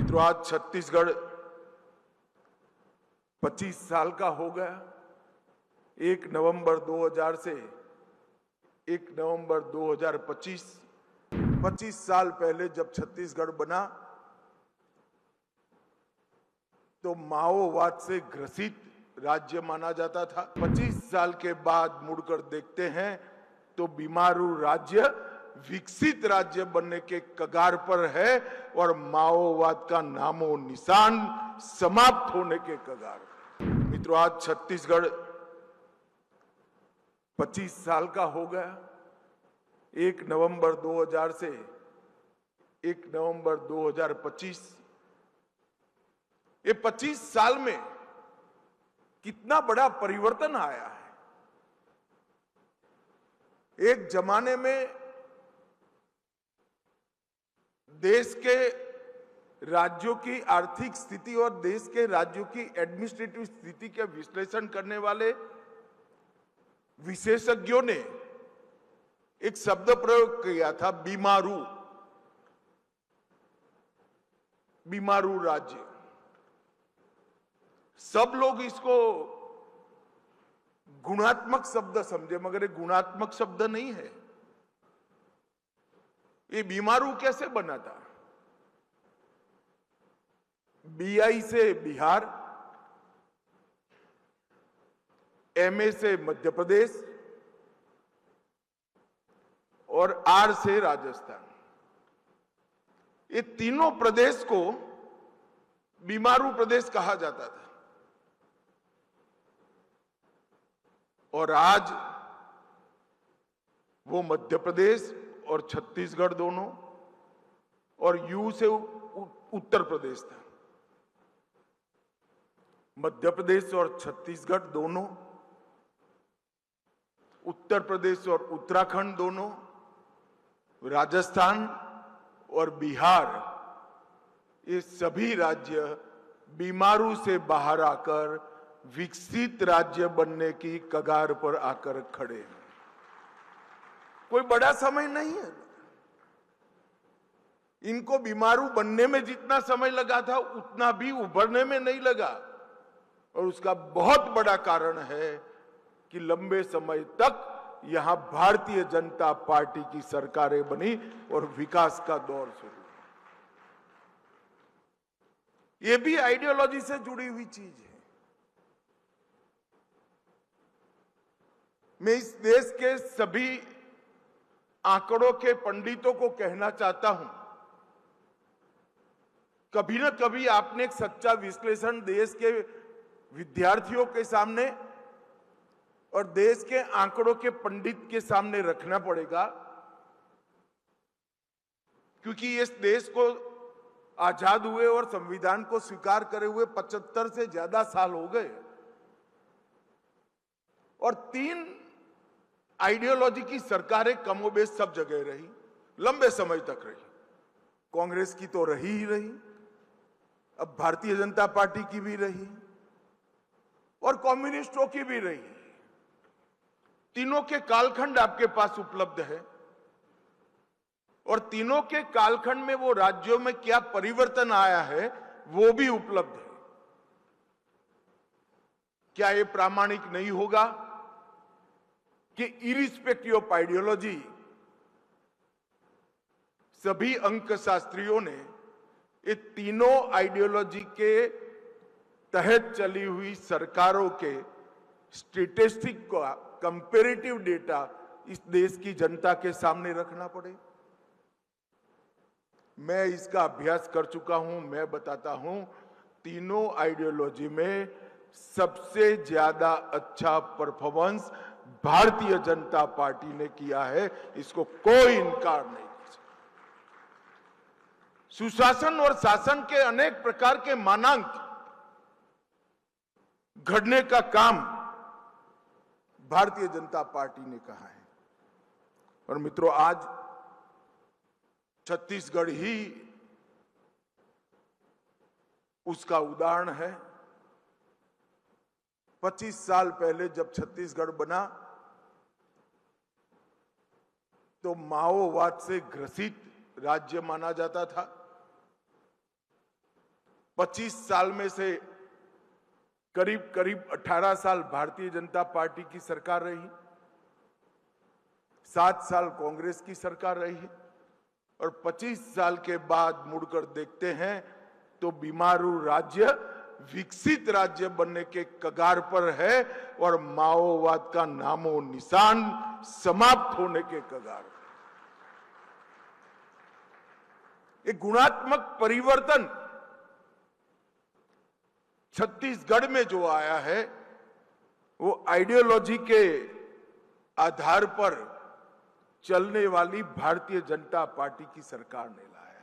मित्रों, आज छत्तीसगढ़ 25 साल का हो गया। 1 नवंबर 2000 से 1 नवंबर 2025, 25 साल पहले जब छत्तीसगढ़ बना तो माओवाद से ग्रसित राज्य माना जाता था। 25 साल के बाद मुड़कर देखते हैं तो बीमारू राज्य विकसित राज्य बनने के कगार पर है और माओवाद का नामो निशान समाप्त होने के कगार पर। मित्रों, आज छत्तीसगढ़ 25 साल का हो गया। 1 नवंबर 2000 से 1 नवंबर 2025, ये 25 साल में कितना बड़ा परिवर्तन आया है। एक जमाने में देश के राज्यों की आर्थिक स्थिति और देश के राज्यों की एडमिनिस्ट्रेटिव स्थिति के विश्लेषण करने वाले विशेषज्ञों ने एक शब्द प्रयोग किया था, बीमारू राज्य। सब लोग इसको गुणात्मक शब्द समझे, मगर ये गुणात्मक शब्द नहीं है। ये बीमारू कैसे बना था? BI से बिहार, MA से मध्य प्रदेश और R से राजस्थान। ये तीनों प्रदेश को बीमारू प्रदेश कहा जाता था। और आज वो मध्य प्रदेश और छत्तीसगढ़ दोनों और U से उत्तर प्रदेश था। मध्य प्रदेश और छत्तीसगढ़ दोनों, उत्तर प्रदेश और उत्तराखंड दोनों, राजस्थान और बिहार, ये सभी राज्य बीमारू से बाहर आकर विकसित राज्य बनने की कगार पर आकर खड़े हैं। कोई बड़ा समय नहीं है। इनको बीमारू बनने में जितना समय लगा था उतना भी उभरने में नहीं लगा। और उसका बहुत बड़ा कारण है कि लंबे समय तक यहां भारतीय जनता पार्टी की सरकारें बनी और विकास का दौर शुरू। यह भी आइडियोलॉजी से जुड़ी हुई चीज है। मैं इस देश के सभी आंकड़ों के पंडितों को कहना चाहता हूं, कभी ना कभी आपने एक सच्चा विश्लेषण देश के विद्यार्थियों के सामने और देश के आंकड़ों के पंडित के सामने रखना पड़ेगा, क्योंकि इस देश को आजाद हुए और संविधान को स्वीकार करे हुए 75 से ज्यादा साल हो गए और 3 आइडियोलॉजी की सरकारें कमोबेश सब जगह रही, लंबे समय तक रही। कांग्रेस की तो रही ही रही, अब भारतीय जनता पार्टी की भी रही और कम्युनिस्टों की भी रही। तीनों के कालखंड आपके पास उपलब्ध है और तीनों के कालखंड में वो राज्यों में क्या परिवर्तन आया है वो भी उपलब्ध है। क्या ये प्रामाणिक नहीं होगा कि इरिस्पेक्टिव ऑफ आइडियोलॉजी सभी अंकशास्त्रियों ने ये तीनों आइडियोलॉजी के तहत चली हुई सरकारों के स्टैटिस्टिक का कंपैरेटिव डेटा इस देश की जनता के सामने रखना पड़े। मैं इसका अभ्यास कर चुका हूं। मैं बताता हूं, तीनों आइडियोलॉजी में सबसे ज्यादा अच्छा परफॉर्मेंस भारतीय जनता पार्टी ने किया है, इसको कोई इनकार नहीं कर सकता। सुशासन और शासन के अनेक प्रकार के मानांक घड़ने का काम भारतीय जनता पार्टी ने कहा है। और मित्रों, आज छत्तीसगढ़ ही उसका उदाहरण है। 25 साल पहले जब छत्तीसगढ़ बना तो माओवाद से ग्रसित राज्य माना जाता था। 25 साल में से करीब करीब 18 साल भारतीय जनता पार्टी की सरकार रही, 7 साल कांग्रेस की सरकार रही और 25 साल के बाद मुड़कर देखते हैं तो बीमारू राज्य विकसित राज्य बनने के कगार पर है और माओवाद का नामो निशान समाप्त होने के कगार पर। एक गुणात्मक परिवर्तन छत्तीसगढ़ में जो आया है वो आइडियोलॉजी के आधार पर चलने वाली भारतीय जनता पार्टी की सरकार ने लाया।